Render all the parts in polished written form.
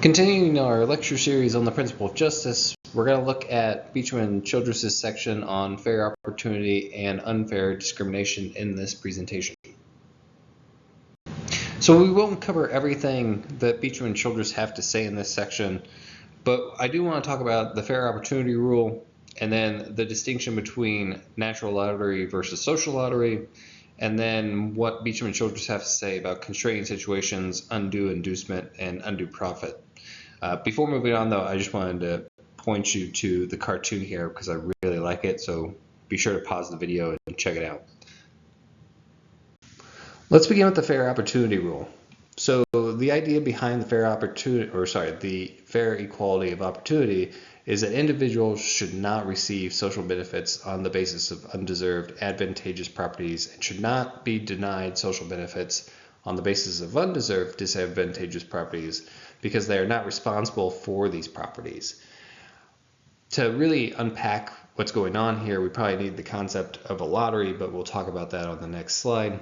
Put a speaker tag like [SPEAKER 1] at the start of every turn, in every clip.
[SPEAKER 1] Continuing our lecture series on the principle of justice, we're going to look at Beecham and Childress's section on fair opportunity and unfair discrimination in this presentation. So we won't cover everything that Beecham and Childress have to say in this section, but I do want to talk about the fair opportunity rule and then the distinction between natural lottery versus social lottery, and then what Beecham and Childress have to say about constraining situations, undue inducement, and undue profit. Before moving on, though, I just wanted to point you to the cartoon here because I really like it, so be sure to pause the video and check it out. Let's begin with the fair opportunity rule. So the idea behind the fair equality of opportunity is that individuals should not receive social benefits on the basis of undeserved advantageous properties and should not be denied social benefits on the basis of undeserved disadvantageous properties because they are not responsible for these properties. To really unpack what's going on here, we probably need the concept of a lottery, but we'll talk about that on the next slide.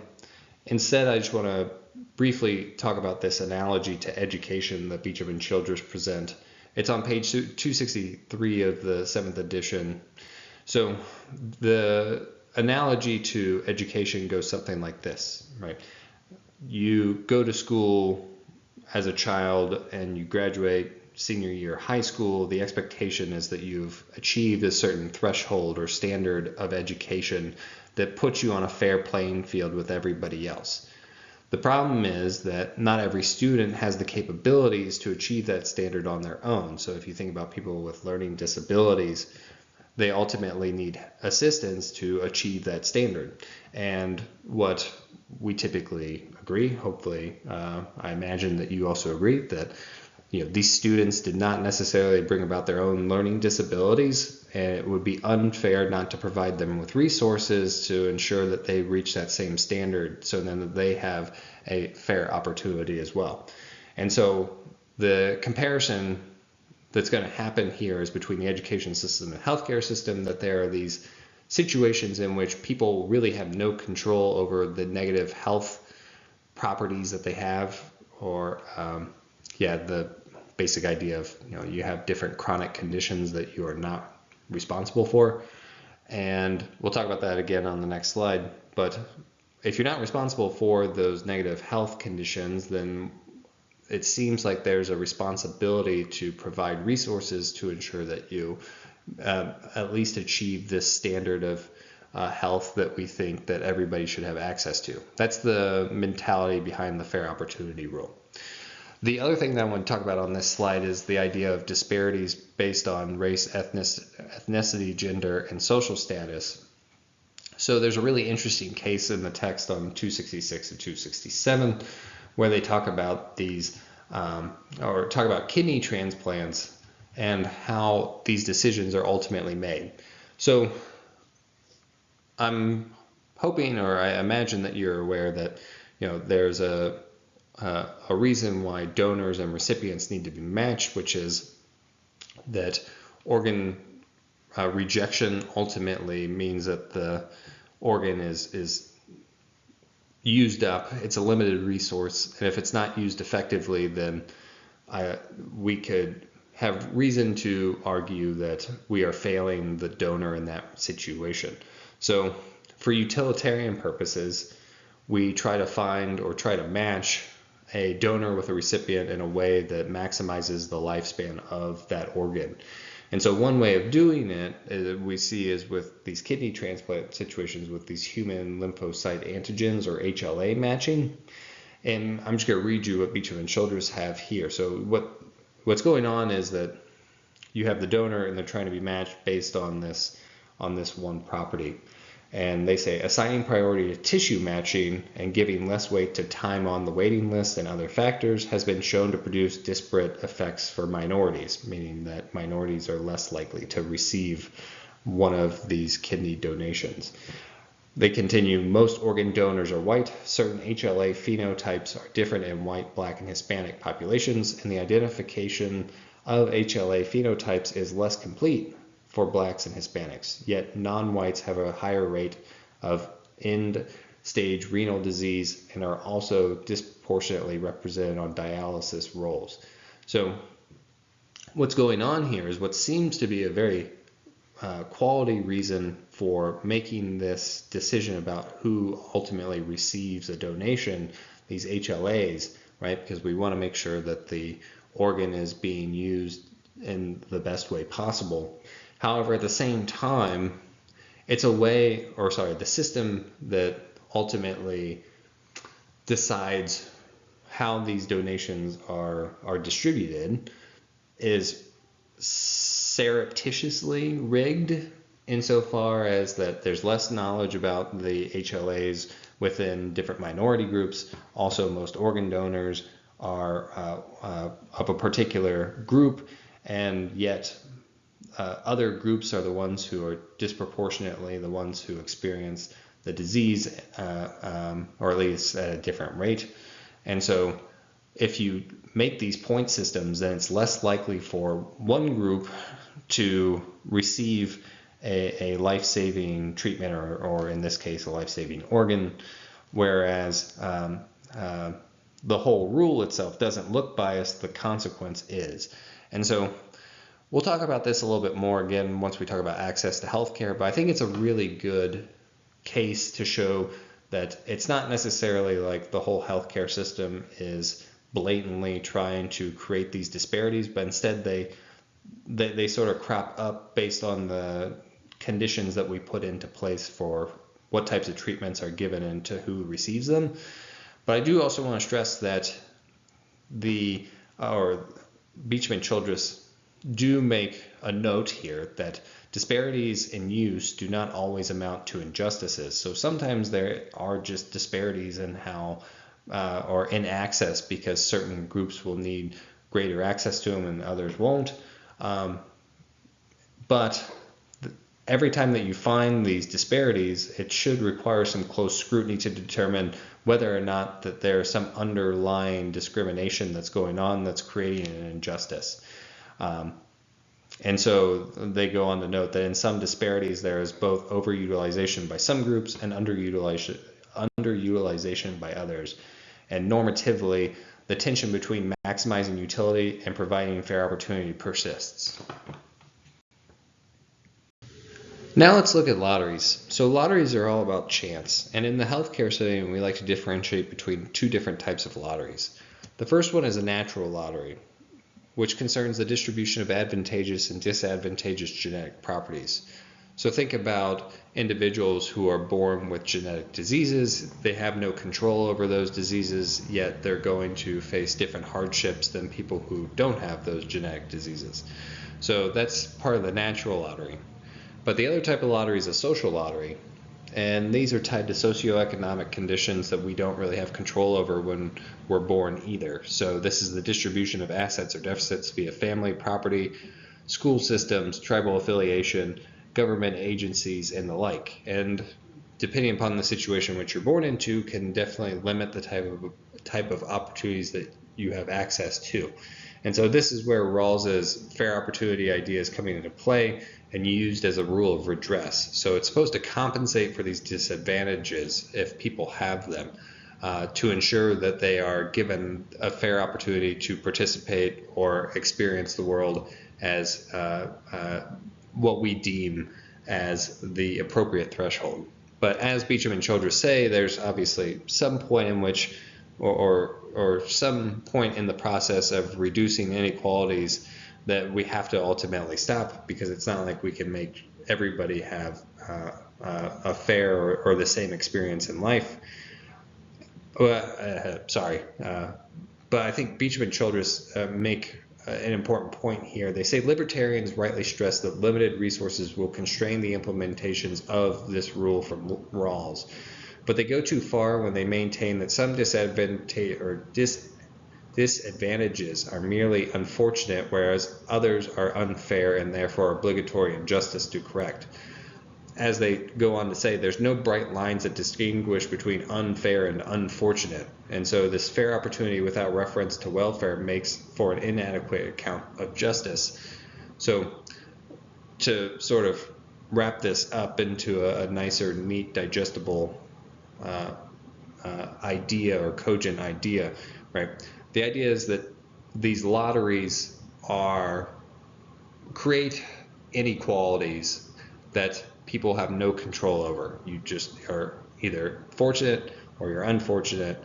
[SPEAKER 1] Instead, I just want to briefly talk about this analogy to education that Beecham and Childress present. It's on page 263 of the 7th edition. So the analogy to education goes something like this, right? You go to school as a child and you graduate senior year high school. The expectation is that you've achieved a certain threshold or standard of education that puts you on a fair playing field with everybody else. The problem is that not every student has the capabilities to achieve that standard on their own. So if you think about people with learning disabilities, they ultimately need assistance to achieve that standard. And what we typically agree, hopefully, I imagine that you also agree that these students did not necessarily bring about their own learning disabilities, and it would be unfair not to provide them with resources to ensure that they reach that same standard so then that they have a fair opportunity as well. And so the comparison that's going to happen here is between the education system and healthcare system, that there are these situations in which people really have no control over the negative health properties that they have, or the basic idea of you have different chronic conditions that you are not responsible for, and we'll talk about that again on the next slide. But if you're not responsible for those negative health conditions, then it seems like there's a responsibility to provide resources to ensure that you at least achieve this standard of health that we think that everybody should have access to. That's the mentality behind the fair opportunity rule. The other thing that I want to talk about on this slide is the idea of disparities based on race, ethnicity, gender, and social status. So there's a really interesting case in the text on 266 and 267 where they talk about these, or talk about kidney transplants and how these decisions are ultimately made. So I'm hoping, or I imagine that you're aware that there's a reason why donors and recipients need to be matched, which is that organ rejection ultimately means that the organ is used up. It's a limited resource, and if it's not used effectively, then we could have reason to argue that we are failing the donor in that situation. So for utilitarian purposes, we try to find or try to match a donor with a recipient in a way that maximizes the lifespan of that organ. And so one way of doing it we see is with these kidney transplant situations with these human lymphocyte antigens, or HLA matching. And I'm just going to read you what Beecham and Childress have here. So what's going on is that you have the donor and they're trying to be matched based on this one property. And they say assigning priority to tissue matching and giving less weight to time on the waiting list and other factors has been shown to produce disparate effects for minorities, meaning that minorities are less likely to receive one of these kidney donations. They continue, most organ donors are white. Certain HLA phenotypes are different in white, black, and Hispanic populations, and the identification of HLA phenotypes is less complete for blacks and Hispanics, yet non-whites have a higher rate of end-stage renal disease and are also disproportionately represented on dialysis rolls. So what's going on here is what seems to be a very quality reason for making this decision about who ultimately receives a donation, these HLAs, right? Because we want to make sure that the organ is being used in the best way possible. However, at the same time, it's a way, or sorry, the system that ultimately decides how these donations are distributed is surreptitiously rigged insofar as that there's less knowledge about the HLAs within different minority groups. Also, most organ donors are of a particular group, and yet other groups are the ones who are disproportionately the ones who experience the disease, or at least at a different rate. And so if you make these point systems, then it's less likely for one group to receive a life-saving treatment, or in this case, a life-saving organ, whereas the whole rule itself doesn't look biased, the consequence is. And so we'll talk about this a little bit more again once we talk about access to healthcare, but I think it's a really good case to show that it's not necessarily like the whole healthcare system is blatantly trying to create these disparities, but instead they sort of crop up based on the conditions that we put into place for what types of treatments are given and to who receives them. But I do also want to stress that Beecham and Childress do make a note here that disparities in use do not always amount to injustices. So sometimes there are just disparities in how or in access, because certain groups will need greater access to them and others won't. But every time that you find these disparities, it should require some close scrutiny to determine whether or not that there's some underlying discrimination that's going on that's creating an injustice. And so they go on to note that in some disparities there is both overutilization by some groups and underutilization by others. And normatively, the tension between maximizing utility and providing fair opportunity persists. Now let's look at lotteries. So lotteries are all about chance, and in the healthcare setting we like to differentiate between two different types of lotteries. The first one is a natural lottery, which concerns the distribution of advantageous and disadvantageous genetic properties. So think about individuals who are born with genetic diseases. They have no control over those diseases, yet they're going to face different hardships than people who don't have those genetic diseases. So that's part of the natural lottery. But the other type of lottery is a social lottery, and these are tied to socioeconomic conditions that we don't really have control over when we're born either. So this is the distribution of assets or deficits via family, property, school systems, tribal affiliation, government agencies, and the like. And depending upon the situation which you're born into can definitely limit the type of opportunities that you have access to. And so this is where Rawls's fair opportunity idea is coming into play and used as a rule of redress. So it's supposed to compensate for these disadvantages if people have them, to ensure that they are given a fair opportunity to participate or experience the world as what we deem as the appropriate threshold. But as Beecham and Childress say, there's obviously some point in which, or some point in the process of reducing inequalities that we have to ultimately stop, because it's not like we can make everybody have a fair or the same experience in life. But I think Beecham and Childress make an important point here. They say libertarians rightly stress that limited resources will constrain the implementations of this rule from Rawls, but they go too far when they maintain that some disadvantages are merely unfortunate, whereas others are unfair and therefore obligatory and justice to correct. As they go on to say, there's no bright lines that distinguish between unfair and unfortunate, and so this fair opportunity without reference to welfare makes for an inadequate account of justice. So to sort of wrap this up into a nicer, neat, digestible idea or cogent idea, right? The idea is that these lotteries create inequalities that people have no control over. You just are either fortunate or you're unfortunate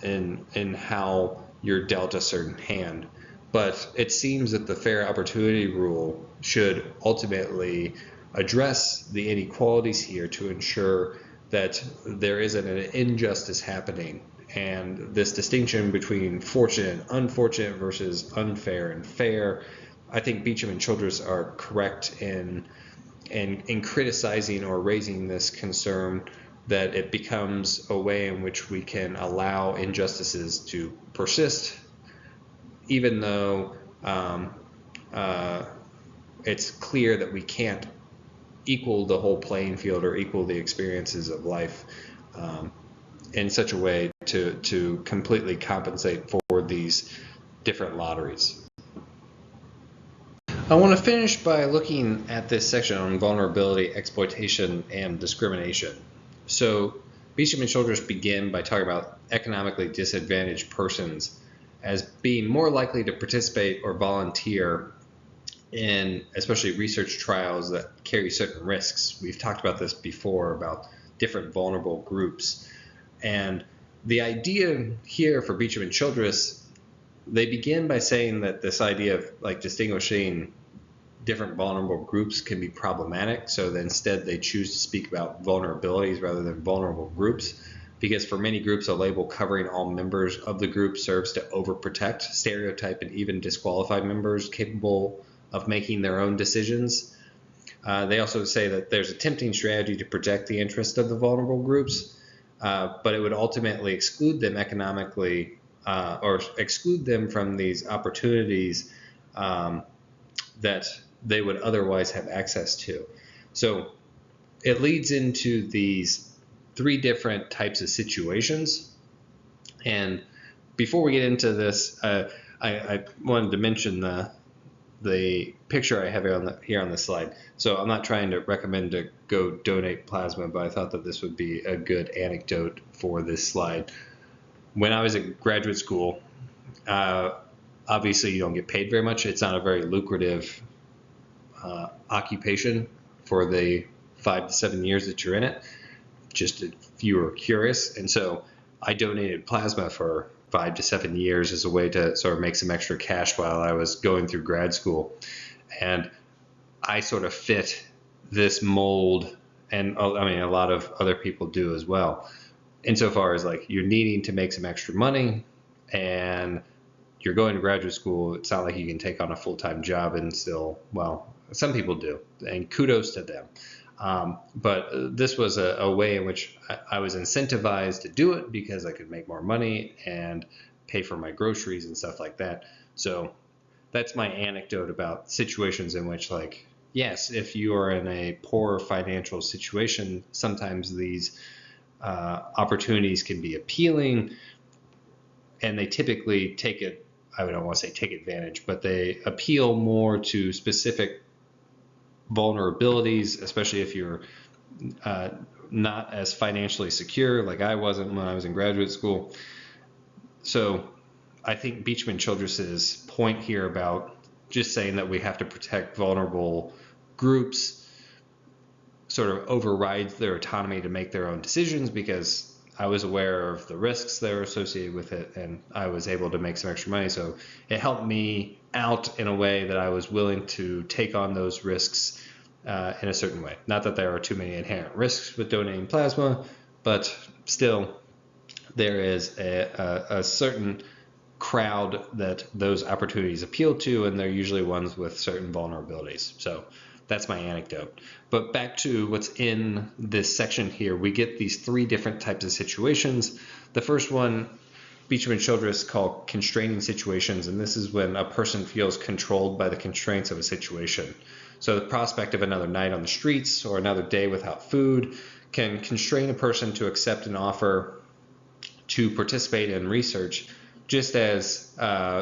[SPEAKER 1] in how you're dealt a certain hand. But it seems that the fair opportunity rule should ultimately address the inequalities here to ensure that there isn't an injustice happening. And this distinction between fortunate and unfortunate versus unfair and fair, I think Beecham and Childress are correct in criticizing or raising this concern that it becomes a way in which we can allow injustices to persist, even though it's clear that we can't equal the whole playing field or equal the experiences of life in such a way to completely compensate for these different lotteries. I want to finish by looking at this section on vulnerability, exploitation, and discrimination. So Beecham and Childress begin by talking about economically disadvantaged persons as being more likely to participate or volunteer in especially research trials that carry certain risks. We've talked about this before about different vulnerable groups. And the idea here for Beecham and Childress, they begin by saying that this idea of like distinguishing different vulnerable groups can be problematic. So that instead they choose to speak about vulnerabilities rather than vulnerable groups, because for many groups, a label covering all members of the group serves to overprotect, stereotype, and even disqualify members capable of making their own decisions. They also say that there's a tempting strategy to protect the interest of the vulnerable groups, but it would ultimately exclude them economically or exclude them from these opportunities that they would otherwise have access to. So it leads into these three different types of situations. And before we get into this, I wanted to mention the picture I have here on the slide. So I'm not trying to recommend to go donate plasma, but I thought that this would be a good anecdote for this slide. When I was in graduate school, obviously you don't get paid very much. It's not a very lucrative occupation for the 5 to 7 years that you're in it, just if you were curious. And so I donated plasma for 5 to 7 years as a way to sort of make some extra cash while I was going through grad school. And I sort of fit this mold, and I mean, a lot of other people do as well, insofar as like you're needing to make some extra money and you're going to graduate school. It's not like you can take on a full-time job and still, well, some people do, and kudos to them. But this was a way in which I was incentivized to do it because I could make more money and pay for my groceries and stuff like that. So that's my anecdote about situations in which, like, yes, if you are in a poor financial situation, sometimes these opportunities can be appealing, and they typically take it, I don't want to say take advantage, but they appeal more to specific vulnerabilities, especially if you're not as financially secure like I wasn't when I was in graduate school. So I think Beecham and Childress's point here about just saying that we have to protect vulnerable groups sort of overrides their autonomy to make their own decisions, because I was aware of the risks that are associated with it and I was able to make some extra money. So it helped me out in a way that I was willing to take on those risks in a certain way. Not that there are too many inherent risks with donating plasma, but still there is a certain crowd that those opportunities appeal to, and they're usually ones with certain vulnerabilities. So that's my anecdote. But back to what's in this section here, we get these three different types of situations. The first one, Beecham and Childress call constraining situations, and this is when a person feels controlled by the constraints of a situation. So the prospect of another night on the streets or another day without food can constrain a person to accept an offer to participate in research, just as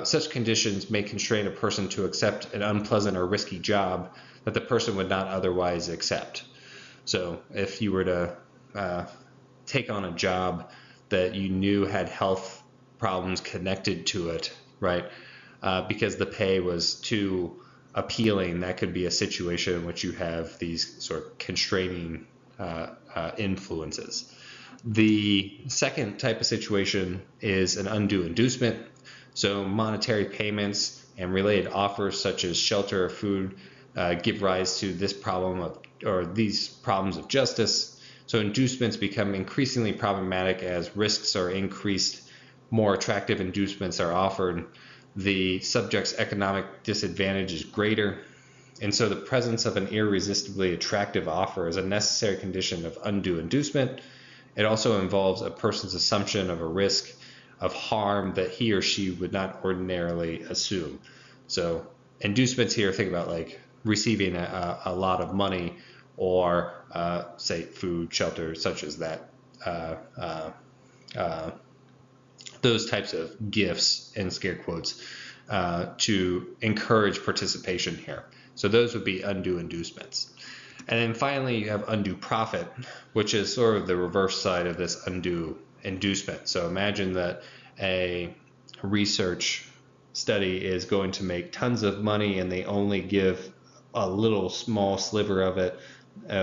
[SPEAKER 1] such conditions may constrain a person to accept an unpleasant or risky job that the person would not otherwise accept. So if you were to take on a job that you knew had health problems connected to it, right? Because the pay was too appealing. That could be a situation in which you have these sort of constraining influences. The second type of situation is an undue inducement. So monetary payments and related offers such as shelter or food give rise to this problem or these problems of justice. So inducements become increasingly problematic as risks are increased, more attractive inducements are offered, the subject's economic disadvantage is greater, and so the presence of an irresistibly attractive offer is a necessary condition of undue inducement. It also involves a person's assumption of a risk of harm that he or she would not ordinarily assume. So inducements here, think about like receiving a lot of money or say food, shelter, such as that. Those types of gifts, in scare quotes, to encourage participation here. So those would be undue inducements. And then finally, you have undue profit, which is sort of the reverse side of this undue inducement. So imagine that a research study is going to make tons of money and they only give a little small sliver of it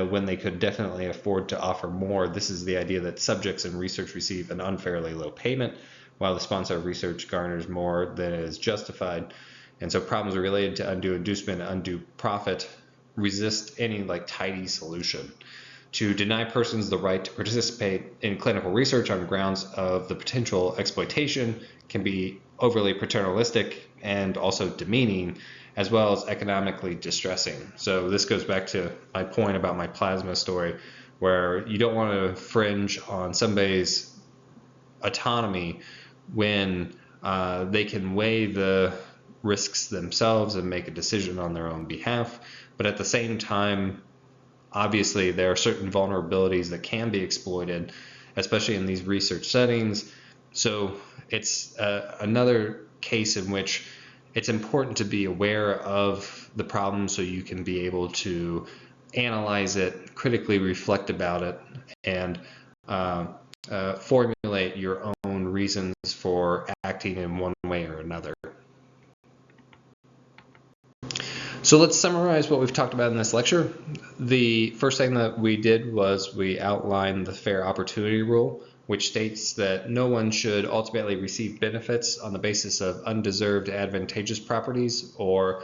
[SPEAKER 1] when they could definitely afford to offer more. This is the idea that subjects in research receive an unfairly low payment, while the sponsor of research garners more than is justified. And so problems related to undue inducement and undue profit resist any like tidy solution. To deny persons the right to participate in clinical research on grounds of the potential exploitation can be overly paternalistic and also demeaning, as well as economically distressing. So this goes back to my point about my plasma story, where you don't want to infringe on somebody's autonomy when they can weigh the risks themselves and make a decision on their own behalf. But at the same time, obviously, there are certain vulnerabilities that can be exploited, especially in these research settings. So it's another case in which it's important to be aware of the problem so you can be able to analyze it, critically reflect about it, and formulate your own reasons for acting in one way or another. So let's summarize what we've talked about in this lecture. The first thing that we did was we outlined the fair opportunity rule, which states that no one should ultimately receive benefits on the basis of undeserved advantageous properties or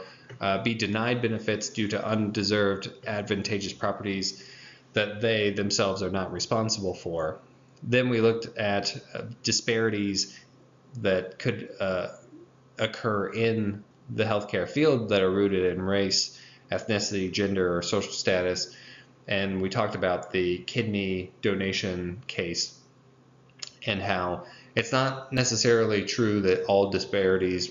[SPEAKER 1] be denied benefits due to undeserved advantageous properties that they themselves are not responsible for. Then we looked at disparities that could occur in the healthcare field that are rooted in race, ethnicity, gender, or social status. And we talked about the kidney donation case and how it's not necessarily true that all disparities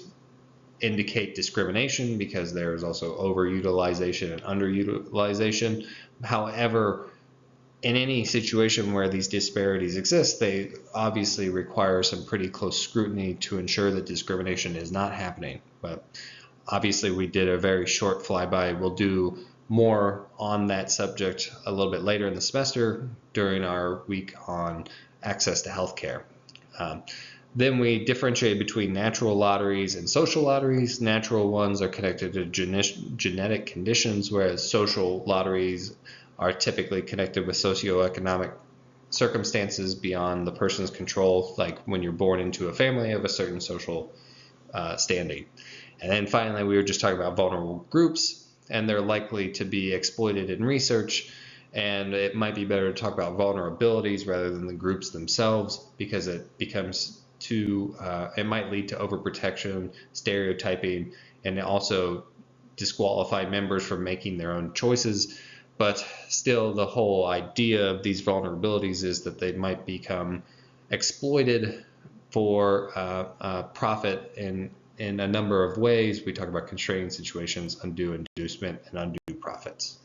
[SPEAKER 1] indicate discrimination, because there is also overutilization and underutilization. However, in any situation where these disparities exist, they obviously require some pretty close scrutiny to ensure that discrimination is not happening. But obviously we did a very short flyby. We'll do more on that subject a little bit later in the semester during our week on access to healthcare. Then we differentiate between natural lotteries and social lotteries. Natural ones are connected to genetic conditions, whereas social lotteries are typically connected with socioeconomic circumstances beyond the person's control, like when you're born into a family of a certain social standing. And then finally, we were just talking about vulnerable groups, and they're likely to be exploited in research. And it might be better to talk about vulnerabilities rather than the groups themselves, because it becomes it might lead to overprotection, stereotyping, and also disqualify members from making their own choices. But still, the whole idea of these vulnerabilities is that they might become exploited for profit in a number of ways. We talk about constraining situations, undue inducement, and undue profits.